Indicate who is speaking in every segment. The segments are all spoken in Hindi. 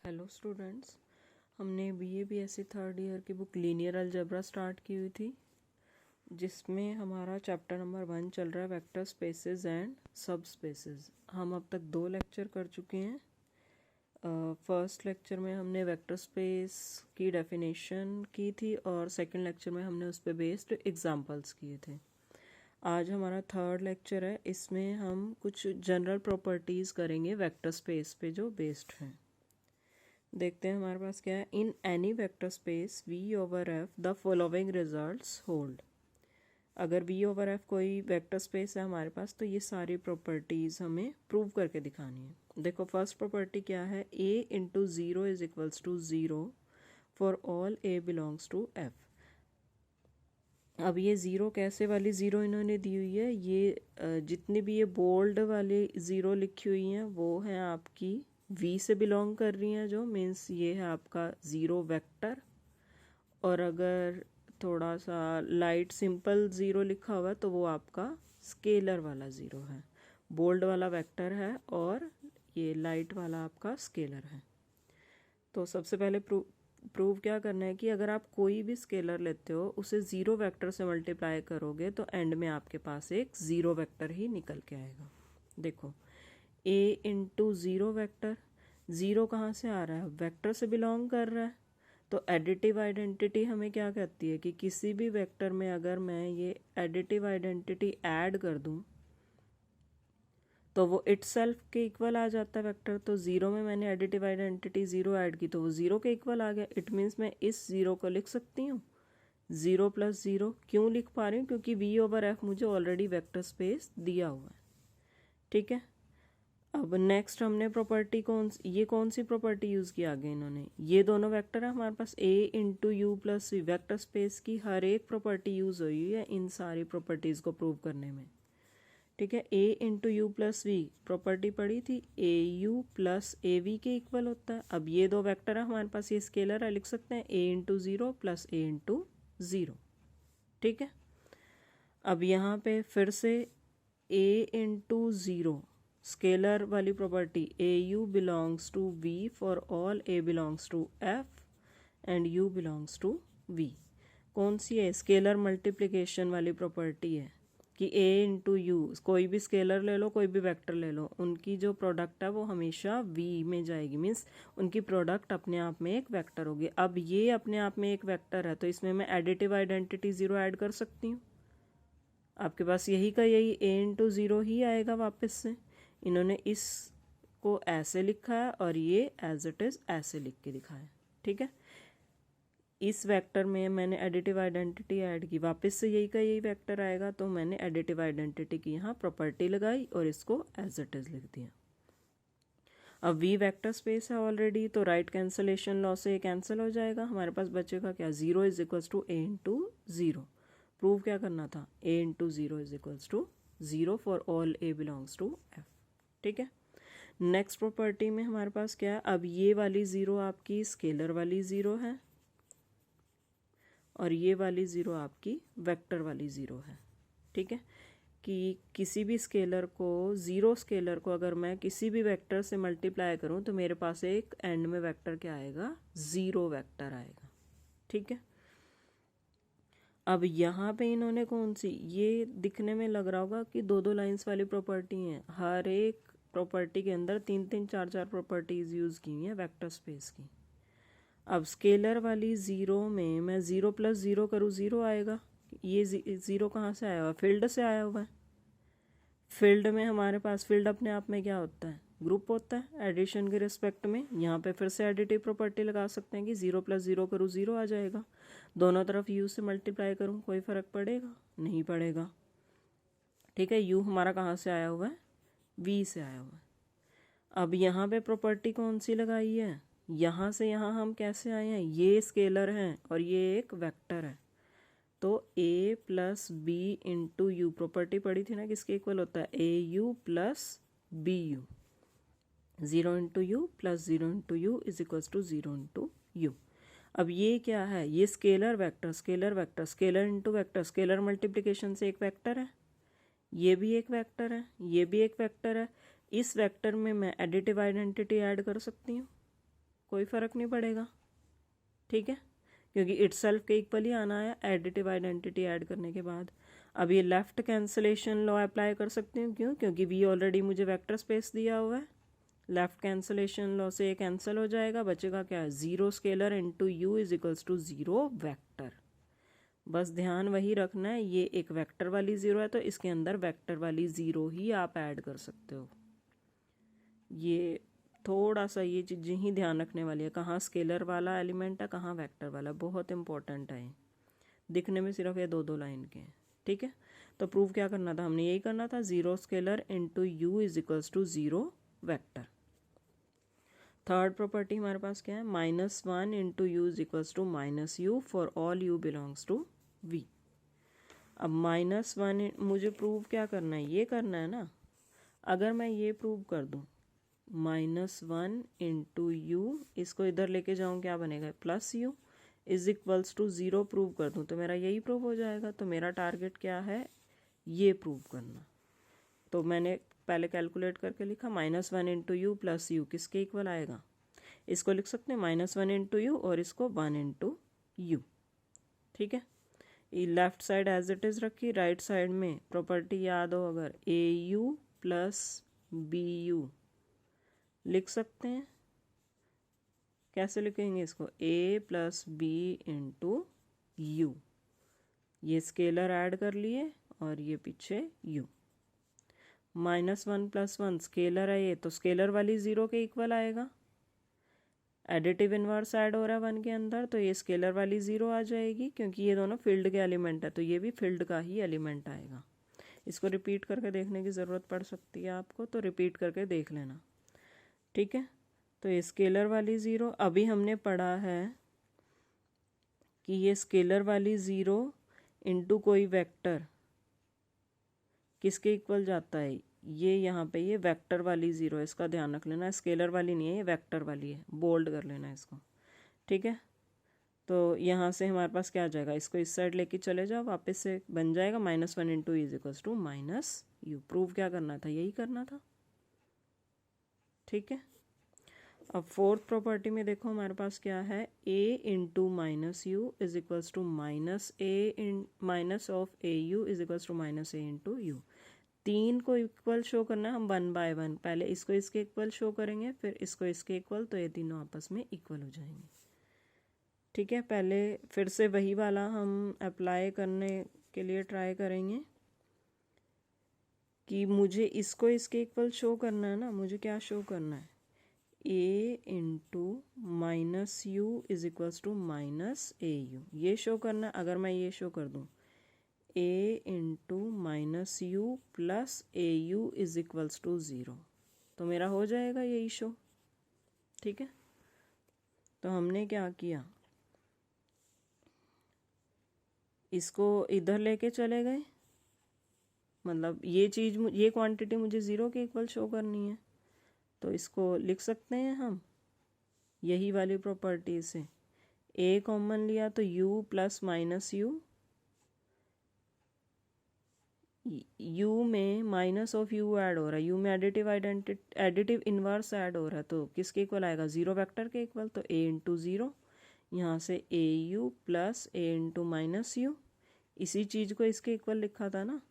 Speaker 1: हेलो स्टूडेंट्स, हमने बीए बीएससी थर्ड ईयर की बुक लीनियर अलजेब्रा स्टार्ट की हुई थी, जिसमें हमारा चैप्टर नंबर 1 चल रहा है वेक्टर स्पेसेस एंड सब स्पेसेस। हम अब तक 2 लेक्चर कर चुके हैं। फर्स्ट लेक्चर में हमने वेक्टर स्पेस की डेफिनेशन की थी और सेकंड लेक्चर में हमने उस पर बेस्ड एग्जांपल्स किए थे। आज हमारा थर्ड लेक्चर है, इसमें हम कुछ जनरल प्रॉपर्टीज़ करेंगे वेक्टर स्पेस पे जो बेस्ड हैं। देखते हैं हमारे पास क्या है। In any vector space V over F the following results hold. अगर वी ओवर एफ कोई वेक्टर स्पेस है हमारे पास, तो ये सारी प्रॉपर्टीज़ हमें प्रूव करके दिखानी है। देखो, फर्स्ट प्रॉपर्टी क्या है, a into zero is equals to zero for all a belongs to F. अब ये ज़ीरो कैसे वाली ज़ीरो इन्होंने दी हुई है, ये जितनी भी ये बोल्ड वाली ज़ीरो लिखी हुई हैं वो हैं आपकी V से बिलोंग कर रही हैं, जो मीन्स ये है आपका ज़ीरो वेक्टर। और अगर थोड़ा सा लाइट सिंपल ज़ीरो लिखा हुआ है तो वो आपका स्केलर वाला ज़ीरो है। बोल्ड वाला वेक्टर है और ये लाइट वाला आपका स्केलर है। तो सबसे पहले प्रूव क्या करना है कि अगर आप कोई भी स्केलर लेते हो, उसे ज़ीरो वेक्टर से मल्टीप्लाई करोगे तो एंड में आपके पास एक ज़ीरो वेक्टर ही निकल के आएगा। देखो, ए इंटू ज़ीरो वेक्टर, ज़ीरो कहाँ से आ रहा है, वेक्टर से बिलोंग कर रहा है। तो एडिटिव आइडेंटिटी हमें क्या कहती है कि किसी भी वेक्टर में अगर मैं ये एडिटिव आइडेंटिटी ऐड कर दूं तो वो इटसेल्फ के इक्वल आ जाता है वेक्टर। तो ज़ीरो में मैंने एडिटिव आइडेंटिटी ज़ीरो ऐड की तो वो ज़ीरो के इक्वल आ गया। इट मीन्स मैं इस ज़ीरो को लिख सकती हूँ ज़ीरो प्लस ज़ीरो। क्यों लिख पा रही हूँ, क्योंकि वी ओवर एफ मुझे ऑलरेडी वेक्टर स्पेस दिया हुआ है। ठीक है, अब नेक्स्ट हमने प्रॉपर्टी कौन सी प्रॉपर्टी यूज़ की आगे इन्होंने, ये दोनों वेक्टर है हमारे पास, a into u plus v. Vector space की हर एक प्रॉपर्टी यूज़ हुई है इन सारी प्रॉपर्टीज़ को प्रूव करने में। ठीक है, a into u plus v property पड़ी थी, a u plus a v के इक्वल होता है। अब ये दो वेक्टर है हमारे पास, ये स्केलर है, लिख सकते हैं a into zero plus a into zero. ठीक है, अब यहाँ पे फिर से ए इंटू ज़ीरो स्केलर वाली property, a u belongs to V for all a belongs to F and u belongs to V. कौन सी है, स्केलर मल्टीप्लिकेशन वाली प्रॉपर्टी है कि ए इंटू यू, कोई भी स्केलर ले लो, कोई भी वेक्टर ले लो, उनकी जो प्रोडक्ट है वो हमेशा वी में जाएगी। मीन्स उनकी प्रोडक्ट अपने आप में एक वेक्टर होगी। अब ये अपने आप में एक वेक्टर है तो इसमें मैं एडिटिव आइडेंटिटी ज़ीरो ऐड कर सकती हूँ। आपके पास यही का यही ए इंटू ज़ीरो ही आएगा वापस से। इन्होंने इसको ऐसे लिखा है और ये एज इट इज़ ऐसे लिख के दिखाया है। ठीक है, इस वेक्टर में मैंने एडिटिव आइडेंटिटी ऐड की, वापस से यही का यही वेक्टर आएगा, तो मैंने एडिटिव आइडेंटिटी की यहाँ प्रॉपर्टी लगाई और इसको एज इट इज़ लिख दिया। अब वी वेक्टर स्पेस है ऑलरेडी, तो राइट कैंसलेशन लॉ से कैंसिल हो जाएगा। हमारे पास बचेगा क्या, zero is equals to a into zero. Prove क्या करना था, a into zero is equals to zero for all a belongs to F. ठीक है, नेक्स्ट प्रॉपर्टी में हमारे पास क्या है, अब ये वाली ज़ीरो आपकी स्केलर वाली ज़ीरो है और ये वाली ज़ीरो आपकी वेक्टर वाली ज़ीरो है। ठीक है, कि किसी भी स्केलर को, ज़ीरो स्केलर को अगर मैं किसी भी वेक्टर से मल्टीप्लाई करूं तो मेरे पास एक एंड में वेक्टर क्या आएगा, ज़ीरो वेक्टर आएगा। ठीक है, अब यहाँ पे इन्होंने कौन सी, ये दिखने में लग रहा होगा कि दो दो लाइंस वाली प्रॉपर्टी हैं, हर एक प्रॉपर्टी के अंदर तीन तीन चार चार प्रॉपर्टीज़ यूज़ की हैं वेक्टर स्पेस की। अब स्केलर वाली ज़ीरो में मैं ज़ीरो प्लस ज़ीरो करूँ, ज़ीरो आएगा। ये ज़ीरो कहाँ से आया हुआ, फील्ड से आया हुआ है। फील्ड में हमारे पास, फील्ड अपने आप में क्या होता है, ग्रुप होता है एडिशन के रिस्पेक्ट में। यहाँ पे फिर से एडिटिव प्रॉपर्टी लगा सकते हैं कि ज़ीरो प्लस ज़ीरो करूँ ज़ीरो आ जाएगा, दोनों तरफ यू से मल्टीप्लाई करूँ कोई फ़र्क पड़ेगा, नहीं पड़ेगा। ठीक है, यू हमारा कहाँ से आया हुआ है, वी से आया हुआ है। अब यहाँ पे प्रॉपर्टी कौन सी लगाई है, यहाँ से यहाँ हम कैसे आए हैं, ये स्केलर हैं और ये एक वेक्टर है, तो a plus b into u property पड़ी थी ना, किसके इक्वल होता है, a u plus b u. Zero into u plus zero into u is equals to zero into u. अब ये क्या है, ये scalar vector, scalar vector, scalar into vector, scalar multiplication से एक वेक्टर है, ये भी एक वेक्टर है, ये भी एक वेक्टर है। इस वेक्टर में मैं एडिटिव आइडेंटिटी ऐड कर सकती हूँ। कोई फ़र्क नहीं पड़ेगा, ठीक है, क्योंकि इटसेल्फ के इक्वल ही आना है एडिटिव आइडेंटिटी ऐड करने के बाद। अब ये लेफ्ट कैंसलेशन लॉ अप्लाई कर सकती हूँ, क्यों? क्योंकि वी ऑलरेडी मुझे वेक्टर स्पेस दिया हुआ है। लेफ्ट कैंसलेशन लॉ से ये कैंसिल हो जाएगा, बचेगा क्या है, zero scalar into u is equals to zero vector. बस ध्यान वही रखना है, ये एक वेक्टर वाली ज़ीरो है तो इसके अंदर वेक्टर वाली ज़ीरो ही आप ऐड कर सकते हो। ये थोड़ा सा ये चीज़ें ही ध्यान रखने वाली है, कहाँ स्केलर वाला एलिमेंट है, कहाँ वेक्टर वाला, बहुत इंपॉर्टेंट है। दिखने में सिर्फ ये दो लाइन के हैं, ठीक है। तो प्रूव क्या करना था, हमने यही करना था, zero scalar into u is equals to zero vector. Third property हमारे पास क्या है, -1 into u is equals to minus u for all u belongs to V. अब -1 मुझे प्रूव क्या करना है, ये करना है ना। अगर मैं ये प्रूव कर दूँ -1 इंटू यू, इसको इधर लेके जाऊँ क्या बनेगा, plus u is equals to zero prove कर दूँ तो मेरा यही प्रूव हो जाएगा। तो मेरा टारगेट क्या है, ये प्रूव करना। तो मैंने पहले कैलकुलेट करके लिखा -1 इंटू यू प्लस यू किसके इक्वल आएगा, इसको लिख सकते हैं -1 इंटू यू और इसको 1 इंटू यू, ठीक है। ये left side as it is रखी, राइट साइड में प्रॉपर्टी याद हो अगर, a u plus b u लिख सकते हैं। कैसे लिखेंगे इसको, a plus b into u, ये स्केलर ऐड कर लिए और ये पीछे u। -1 + 1 स्केलर है ये, तो स्केलर वाली ज़ीरो के इक्वल आएगा। एडिटिव इनवर्स ऐड हो रहा है 1 के अंदर, तो ये स्केलर वाली ज़ीरो आ जाएगी, क्योंकि ये दोनों फील्ड के एलिमेंट है तो ये भी फील्ड का ही एलिमेंट आएगा। इसको रिपीट करके देखने की ज़रूरत पड़ सकती है आपको, तो रिपीट करके देख लेना, ठीक है। तो ये स्केलर वाली ज़ीरो, अभी हमने पढ़ा है कि ये स्केलर वाली ज़ीरो इंटू कोई वेक्टर किसके इक्वल जाता है, ये यहाँ पे ये वेक्टर वाली ज़ीरो है, इसका ध्यान रख लेना, स्केलर वाली नहीं है, ये वेक्टर वाली है, बोल्ड कर लेना इसको, ठीक है। तो यहाँ से हमारे पास क्या आ जाएगा, इसको इस साइड लेके चले जाओ, वापस से बन जाएगा -1 into is equals to minus u. Prove क्या करना था, यही करना था, ठीक है। अब फोर्थ प्रॉपर्टी में देखो हमारे पास क्या है, a into minus u is equals to minus a in minus of a u is equals to minus a into u. तीन को इक्वल शो करना है हम 1 बाय 1, पहले इसको इसके इक्वल शो करेंगे फिर इसको इसके इक्वल, तो ये तीनों आपस में इक्वल हो जाएंगे, ठीक है। पहले फिर से वही वाला हम अप्लाई करने के लिए ट्राई करेंगे कि मुझे इसको इसके इक्वल शो करना है ना, मुझे क्या शो करना है, a into minus u is equals to minus a u, ये शो करना। अगर मैं ये शो कर दूँ a into minus u plus a u is equals to zero, तो मेरा हो जाएगा यही शो, ठीक है। तो हमने क्या किया, इसको इधर लेके चले गए, मतलब ये चीज़, ये क्वांटिटी मुझे ज़ीरो के इक्वल शो करनी है, तो इसको लिख सकते हैं हम यही वाली प्रॉपर्टी से, a कॉमन लिया तो u प्लस माइनस यू में माइनस ऑफ यू ऐड हो रहा है, यू में एडिटिव इनवर्स ऐड हो रहा है, तो किसके इक्वल आएगा, ज़ीरो वेक्टर के इक्वल, तो a इंटू ज़ीरो, यहाँ से a u plus a into minus u, इसी चीज़ को इसके इक्वल लिखा था ना,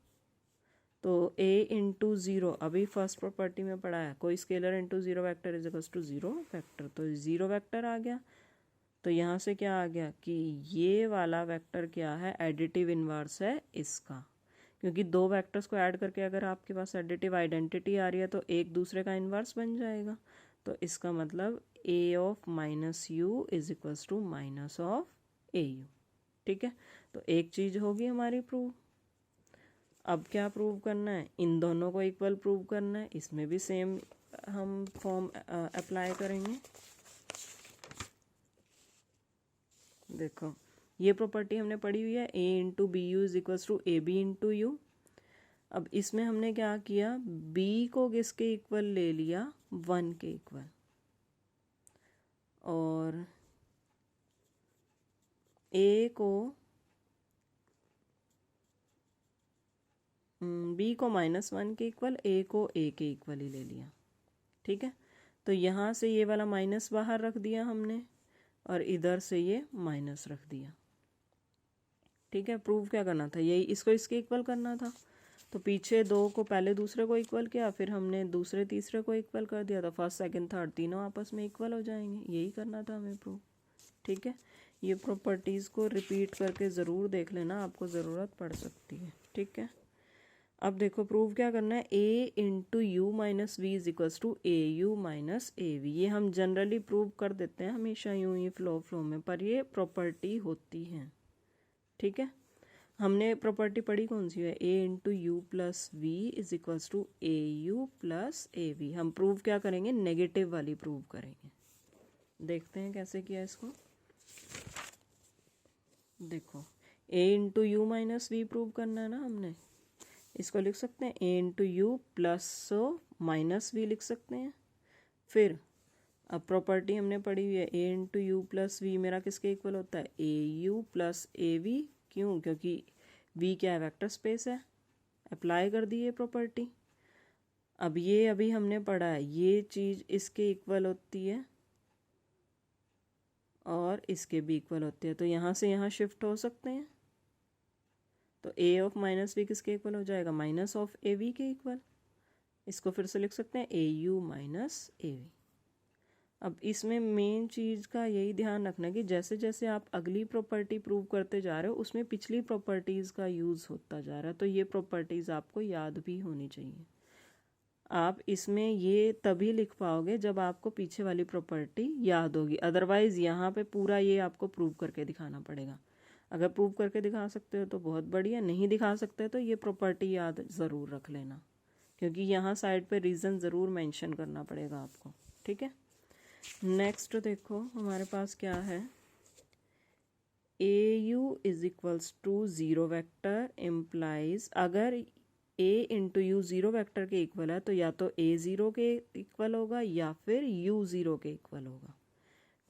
Speaker 1: तो a इंटू ज़ीरो, अभी फर्स्ट प्रॉपर्टी में पढ़ा है, कोई scalar into zero vector is equals to zero vector, तो ज़ीरो वेक्टर आ गया। तो यहाँ से क्या आ गया कि ये वाला वेक्टर क्या है, एडिटिव इनवर्स है इसका, क्योंकि दो वेक्टर्स को ऐड करके अगर आपके पास एडिटिव आइडेंटिटी आ रही है तो एक दूसरे का इन्वर्स बन जाएगा। तो इसका मतलब a of minus u is equals to minus of a u, ठीक है। तो एक चीज़ होगी हमारी प्रूव। अब क्या प्रूव करना है, इन दोनों को इक्वल प्रूव करना है, इसमें भी सेम हम फॉर्म अप्लाई करेंगे। देखो ये प्रॉपर्टी हमने पढ़ी हुई है, a into b u is equals to a b into u. अब इसमें हमने क्या किया, b को किसके इक्वल ले लिया, 1 के इक्वल, और a को b को -1 के इक्वल, a को a के इक्वल ही ले लिया, ठीक है। तो यहाँ से ये वाला माइनस बाहर रख दिया हमने और इधर से ये माइनस रख दिया। ठीक है, प्रूव क्या करना था, यही इसको इसके इक्वल करना था। तो पीछे दो को पहले दूसरे को इक्वल किया, फिर हमने दूसरे तीसरे को इक्वल कर दिया, तो फर्स्ट सेकंड थर्ड तीनों आपस में इक्वल हो जाएंगे। यही करना था हमें प्रूव। ठीक है, ये प्रॉपर्टीज़ को रिपीट करके ज़रूर देख लेना, आपको ज़रूरत पड़ सकती है। ठीक है, अब देखो प्रूव क्या करना है, a into u minus v is equals to a u minus a v. ये हम जनरली प्रूव कर देते हैं हमेशा यूं ही फ्लो में, पर ये प्रॉपर्टी होती है। ठीक है, हमने प्रॉपर्टी पढ़ी कौन सी है, a into u plus v is equals to a u plus a v. हम प्रूव क्या करेंगे, नेगेटिव वाली प्रूव करेंगे। देखते हैं कैसे किया इसको। देखो a into u minus v prove करना है ना हमने, इसको लिख सकते हैं a into u plus minus v लिख सकते हैं। फिर अब प्रॉपर्टी हमने पढ़ी हुई है a into u plus v मेरा किसके इक्वल होता है, a u plus a v. क्यों, क्योंकि v क्या है, वेक्टर स्पेस है। अप्लाई कर दी ये प्रॉपर्टी। अब ये अभी हमने पढ़ा है, ये चीज़ इसके इक्वल होती है और इसके भी इक्वल होती है, तो यहाँ से यहाँ शिफ्ट हो सकते हैं। तो a ऑफ माइनस वी किसके इक्वल हो जाएगा, माइनस ऑफ ए वी के इक्वल। इसको फिर से लिख सकते हैं ए यू माइनस ए वी। अब इसमें मेन चीज़ का यही ध्यान रखना कि जैसे जैसे आप अगली प्रॉपर्टी प्रूव करते जा रहे हो उसमें पिछली प्रॉपर्टीज़ का यूज़ होता जा रहा है, तो ये प्रॉपर्टीज़ आपको याद भी होनी चाहिए। आप इसमें ये तभी लिख पाओगे जब आपको पीछे वाली प्रॉपर्टी याद होगी, अदरवाइज़ यहाँ पे पूरा ये आपको प्रूव करके दिखाना पड़ेगा। अगर प्रूव करके दिखा सकते हो तो बहुत बढ़िया, नहीं दिखा सकते तो ये प्रॉपर्टी याद ज़रूर रख लेना, क्योंकि यहाँ साइड पे रीज़न ज़रूर मेंशन करना पड़ेगा आपको। ठीक है, नेक्स्ट देखो हमारे पास क्या है, a u is equals to zero vector implies, अगर a into u zero vector के इक्वल है तो या तो a ज़ीरो के इक्वल होगा या फिर u ज़ीरो के इक्वल होगा।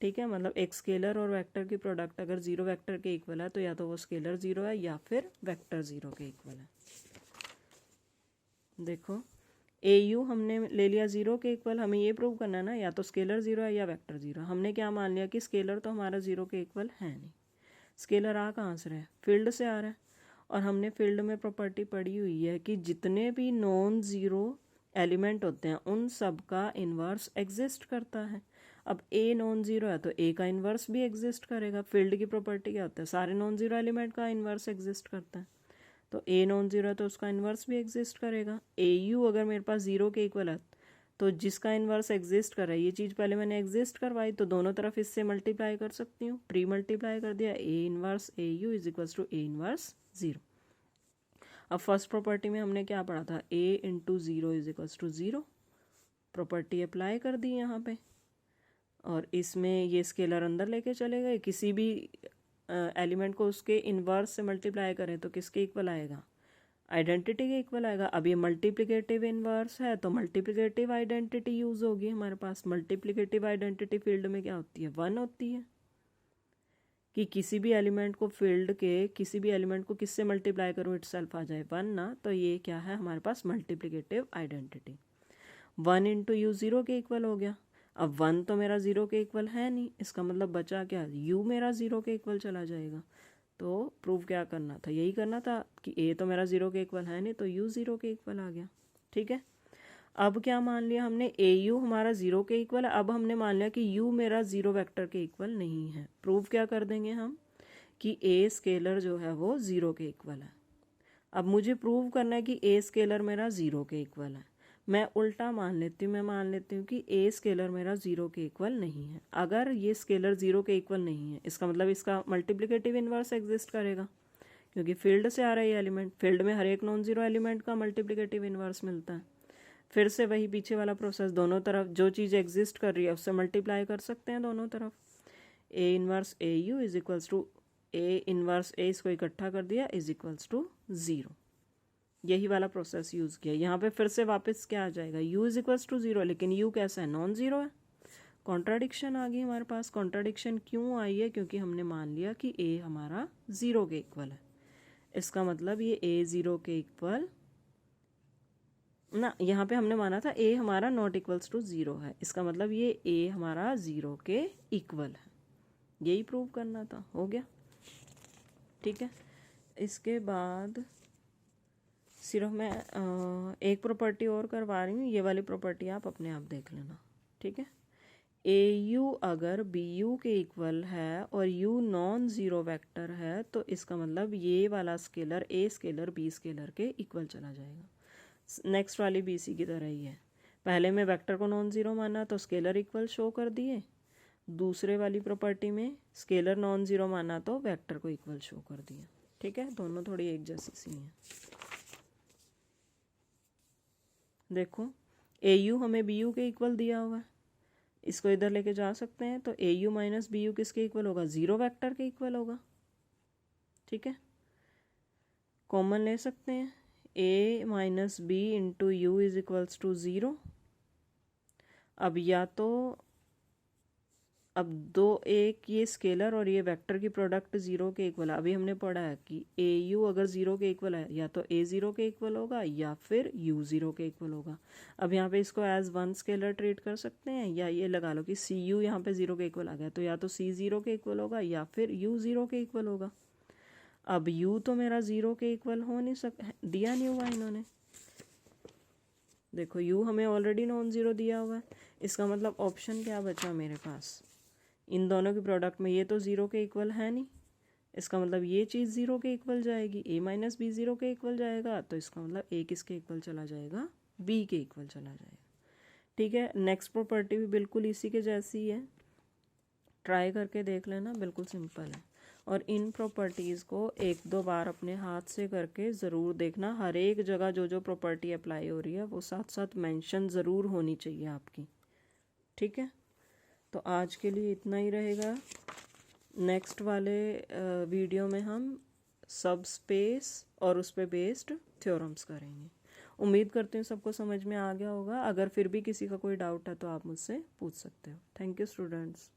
Speaker 1: ठीक है, मतलब एक स्केलर और वेक्टर की प्रोडक्ट अगर ज़ीरो वेक्टर के इक्वल है तो या तो वो स्केलर ज़ीरो है या फिर वेक्टर ज़ीरो के इक्वल है। देखो ए यू हमने ले लिया ज़ीरो के इक्वल, हमें ये प्रूव करना है ना, या तो स्केलर ज़ीरो है या वेक्टर ज़ीरो। हमने क्या मान लिया कि स्केलर तो हमारा ज़ीरो के इक्वल है नहीं। स्केलर आ कहाँ से रहा है, फील्ड से आ रहा है, और हमने फील्ड में प्रॉपर्टी पढ़ी हुई है कि जितने भी नॉन ज़ीरो एलिमेंट होते हैं उन सब का इन्वर्स एग्जिस्ट करता है। अब ए नॉन ज़ीरो है तो ए का इन्वर्स भी एग्जिस्ट करेगा। फील्ड की प्रॉपर्टी क्या होता है, सारे नॉन ज़ीरो एलिमेंट का इन्वर्स एग्जिस्ट करता है, तो ए नॉन ज़ीरो है तो उसका इन्वर्स भी एग्जिस्ट करेगा। ए यू अगर मेरे पास ज़ीरो के इक्वल है तो जिसका इन्वर्स एग्जिस्ट कर रहा है, ये चीज़ पहले मैंने एग्जिस्ट करवाई तो दोनों तरफ इससे मल्टीप्लाई कर सकती हूँ, प्री मल्टीप्लाई कर दिया, a inverse a u is equals to a inverse zero. अब फर्स्ट प्रॉपर्टी में हमने क्या पढ़ा था, a into zero is equals to zero, property apply कर दी यहाँ पे, और इसमें ये स्केलर अंदर लेके चले गए। किसी भी एलिमेंट को उसके इन्वर्स से मल्टीप्लाई करें तो किसके इक्वल आएगा, आइडेंटिटी के इक्वल आएगा। अब ये मल्टीप्लिकेटिव इन्वर्स है तो मल्टीप्लिकेटिव आइडेंटिटी यूज़ होगी हमारे पास। मल्टीप्लिकेटिव आइडेंटिटी फील्ड में क्या होती है, वन होती है, कि किसी भी एलिमेंट को फील्ड के किसी भी एलिमेंट को किससे मल्टीप्लाई करूँ इटसेल्फ आ जाए वन ना, तो ये क्या है हमारे पास multiplicative identity. One into u zero के इक्वल हो गया। अब वन तो मेरा ज़ीरो के इक्वल है नहीं, इसका मतलब बचा क्या, यू मेरा ज़ीरो के इक्वल चला जाएगा। तो प्रूव क्या करना था, यही करना था कि ए तो मेरा ज़ीरो के इक्वल है नहीं तो यू ज़ीरो के इक्वल आ गया। ठीक है, अब क्या मान लिया हमने, ए यू हमारा ज़ीरो के इक्वल है। अब हमने मान लिया कि यू मेरा ज़ीरो वेक्टर के इक्वल नहीं है। प्रूव क्या कर देंगे हम कि ए स्केलर जो है वो ज़ीरो के इक्वल है। अब मुझे प्रूव करना है कि ए स्केलर मेरा ज़ीरो के इक्वल है। मैं उल्टा मान लेती हूँ, मैं मान लेती हूँ कि ए स्केलर मेरा ज़ीरो के इक्वल नहीं है। अगर ये स्केलर ज़ीरो के इक्वल नहीं है इसका मतलब इसका मल्टीप्लिकेटिव इन्वर्स एग्जिस्ट करेगा, क्योंकि फील्ड से आ रहा है ये एलिमेंट। फील्ड में हर एक नॉन ज़ीरो एलिमेंट का मल्टीप्लिकेटिव इन्वर्स मिलता है। फिर से वही पीछे वाला प्रोसेस, दोनों तरफ जो चीज़ एग्जिस्ट कर रही है उससे मल्टीप्लाई कर सकते हैं दोनों तरफ। A inverse a u is equals to a inverse a, इसको इकट्ठा कर दिया, इज इक्वल्स टू ज़ीरो। यही वाला प्रोसेस यूज़ किया। यहाँ पे फिर से वापस क्या आ जाएगा, u is equals to zero, लेकिन u कैसा है, नॉन ज़ीरो है। कॉन्ट्राडिक्शन आ गई हमारे पास। कॉन्ट्राडिक्शन क्यों आई है, क्योंकि हमने मान लिया कि a हमारा ज़ीरो के इक्वल है। इसका मतलब ये a ज़ीरो के इक्वल ना, यहाँ पे हमने माना था ए हमारा नॉट इक्वल्स टू ज़ीरो है, इसका मतलब ये ए हमारा ज़ीरो के इक्वल है, यही प्रूव करना था। हो गया, ठीक है। इसके बाद सिर्फ मैं एक प्रॉपर्टी और करवा रही हूँ, ये वाली प्रॉपर्टी आप अपने आप देख लेना, ठीक है। ए यू अगर बी यू के इक्वल है और यू नॉन ज़ीरो वेक्टर है तो इसका मतलब ये वाला scalar a scalar b scalar के इक्वल चला जाएगा। नेक्स्ट वाली बी सी की तरह ही है, पहले में वेक्टर को नॉन ज़ीरो माना तो स्केलर इक्वल शो कर दिए, दूसरे वाली प्रॉपर्टी में स्केलर नॉन ज़ीरो माना तो वेक्टर को इक्वल शो कर दिया, ठीक है। दोनों थोड़ी एक जैसी सी हैं। देखो ए यू हमें बी यू के इक्वल दिया हुआ है, इसको इधर लेके जा सकते हैं, तो a u minus b u किसके इक्वल होगा, ज़ीरो वेक्टर के इक्वल होगा, ठीक है। कॉमन ले सकते हैं, a minus b into u is equals to zero. अब या तो अब दो, एक ये स्केलर और ये वेक्टर की प्रोडक्ट ज़ीरो के इक्वल है। अभी हमने पढ़ा है कि ए यू अगर ज़ीरो के इक्वल है या तो ए ज़ीरो के इक्वल होगा या फिर यू ज़ीरो के इक्वल होगा। अब यहाँ पे इसको एज वन स्केलर ट्रीट कर सकते हैं, या ये लगा लो कि सी यू यहाँ पे ज़ीरो के इक्वल आ गया तो या तो सी ज़ीरो के इक्वल होगा या फिर यू ज़ीरो के इक्वल होगा। अब यू तो मेरा ज़ीरो के इक्वल हो नहीं दिया नहीं हुआ इन्होंने, देखो यू हमें ऑलरेडी नॉन ज़ीरो दिया हुआ है, इसका मतलब ऑप्शन क्या बचा मेरे पास, इन दोनों की प्रोडक्ट में ये तो ज़ीरो के इक्वल है नहीं, इसका मतलब ये चीज़ ज़ीरो के इक्वल जाएगी, ए माइनस बी ज़ीरो के इक्वल जाएगा, तो इसका मतलब ए किसके इक्वल चला जाएगा, बी के इक्वल चला जाएगा, ठीक है। नेक्स्ट प्रॉपर्टी भी बिल्कुल इसी के जैसी है, ट्राई करके देख लेना, बिल्कुल सिंपल है। और इन प्रॉपर्टीज़ को एक दो बार अपने हाथ से करके ज़रूर देखना, हर एक जगह जो जो प्रॉपर्टी अप्लाई हो रही है वो साथ साथ मेंशन ज़रूर होनी चाहिए आपकी, ठीक है। तो आज के लिए इतना ही रहेगा, नेक्स्ट वाले वीडियो में हम सब स्पेस और उस पर बेस्ड थ्योरम्स करेंगे। उम्मीद करती हूँ सबको समझ में आ गया होगा, अगर फिर भी किसी का कोई डाउट है तो आप मुझसे पूछ सकते हो। Thank you students.